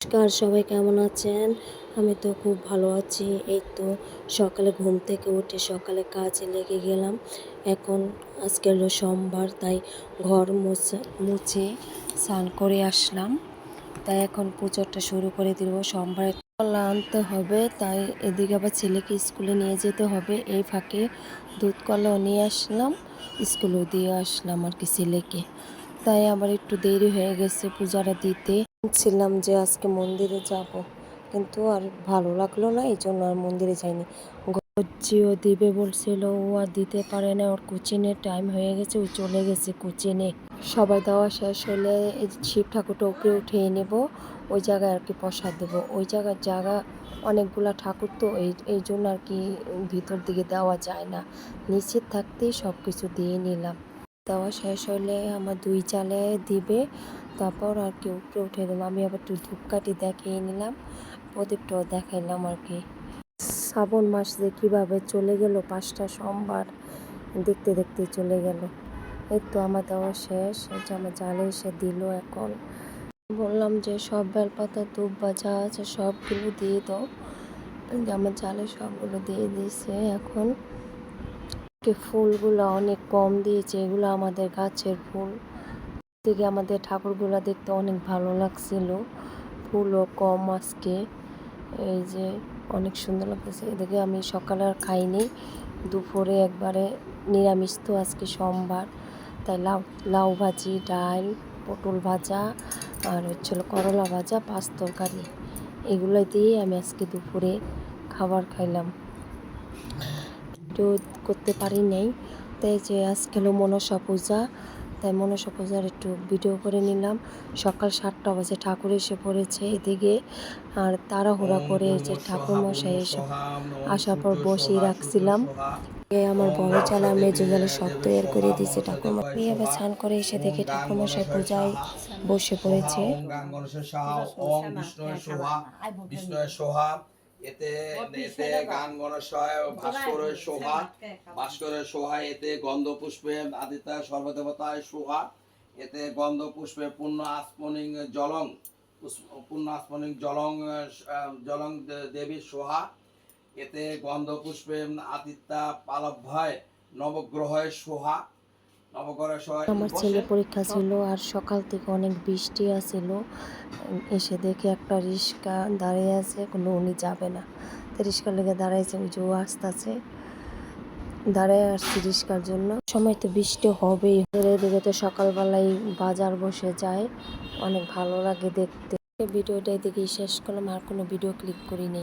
নমস্কার, সবাই কেমন আছেন? আমি তো খুব ভালো আছি। এই তো সকালে ঘুম থেকে উঠে সকালে কাজে লেগে গেলাম। এখন আজকে হলো সোমবার, তাই ঘর মুছে স্নান করে আসলাম। তাই এখন পুজোটা শুরু করে দিব। সোমবারে কলা আনতে হবে, তাই এদিকে আবার ছেলেকে স্কুলে নিয়ে যেতে হবে। এই ফাঁকে দুধ কলাও নিয়ে আসলাম, স্কুলেও দিয়ে আসলাম আর কি ছেলেকে। তাই আবার একটু দেরি হয়ে গেছে পূজাটা দিতে। ছিলাম যে আজকে মন্দিরে যাব, কিন্তু আর ভালো লাগলো না, এই জন্য আর মন্দিরে যাইনি। জিও দিবে বলছিল, ও আর দিতে পারে না, ওর কোচিংয়ের টাইম হয়ে গেছে, ও চলে গেছে কোচিংয়ে। সবাই দেওয়া শেষ হলে এই শিব ঠাকুরটা উপরে উঠিয়ে নেব, ওই জায়গায় আর কি প্রসাদ দেবো। ওই জায়গা অনেকগুলা ঠাকুর, তো এই জন্য আর কি ভিতর দিকে দেওয়া যায় না, নিচে থাকতেই সব কিছু দিয়ে নিলাম। দেওয়া শেষ হলে আমার 2 চালে দিবে, তারপর আর কি উপরে উঠে দিলাম। আমি আবার একটু ধূপকাঠি দেখিয়ে নিলাম, প্রদীপটাও দেখাইলাম আর কি। শ্রাবণ মাস যে কীভাবে চলে গেল, 5টা সোমবার দেখতে দেখতে চলে গেল। এই তো আমার দেওয়া শেষ, এই যে আমার জালে এসে দিল। এখন বললাম যে সব বেলপাতা ধূপ বা যা আছে সবগুলো দিয়ে দাও, যে আমার জালে সবগুলো দিয়ে দিয়েছে। এখন ফুলগুলো অনেক কম দিয়েছে, এগুলো আমাদের গাছের ফুল। থেকে আমাদের ঠাকুরগুলো দেখতে অনেক ভালো লাগছিল, ফুলও কম আজকে। এই যে অনেক সুন্দর লাগতেছে। এদিকে আমি সকালে আর খাইনি, দুপুরে একবারে নিরামিষ, তো আজকে সোমবার, তাই লাউ ভাজি, ডাল, পটল ভাজা আর হচ্ছিল করলা ভাজা, 5 তরকারি, এগুলো দিয়ে আমি আজকে দুপুরে খাবার খাইলাম। একটু করতে পারি নাই, তাই যে আজকে হলো মনসা পূজা, তাই মনসা পূজার একটু ভিডিও করে নিলাম। সকাল 7টা বাজে ঠাকুর এসে পড়েছে এদিকে, আর তাড়াহুড়া করে যে ঠাকুরমশাই এসে আসার পর বসিয়ে রাখছিলাম। আমার বড় চালা মেজো জালে সব তৈরি করে দিয়েছে ঠাকুরমশাই। আবার স্নান করে এসে দেখে ঠাকুরমশাই পূজায় বসে পড়েছে। এতে এতে গান গণেশয় ভাস্করের শোভা, ভাস্করের শোভা, এতে গন্ধ পুষ্পে আদিত্য সর্বদেবতায় শোভা, এতে গন্ধ পুষ্পে পূর্ণ আসমনিং জলং, পূর্ণ আসমনিং জলং জলং দেবীর শোভা, এতে গন্ধ পুষ্পে আদিত্য পালভয় নবগ্রহের শোভা। আমার ছেলে পরীক্ষা ছিল আর সকাল থেকে অনেক বৃষ্টি আসছিল। এসে দেখে একটা রিক্সা দাঁড়িয়ে আছে, কোনো উনি যাবে না, তো রিক্সার লেগে দাঁড়াইছে, ওই যে ও আসতেছে, দাঁড়ায় আসছি রিক্সার জন্য। সময় তো বৃষ্টি হবেই। এদিকে তো সকালবেলায় বাজার বসে যায়, অনেক ভালো লাগে দেখতে। ভিডিওটা এদিকে শেষ করলাম, আর কোনো ভিডিও ক্লিক করিনি।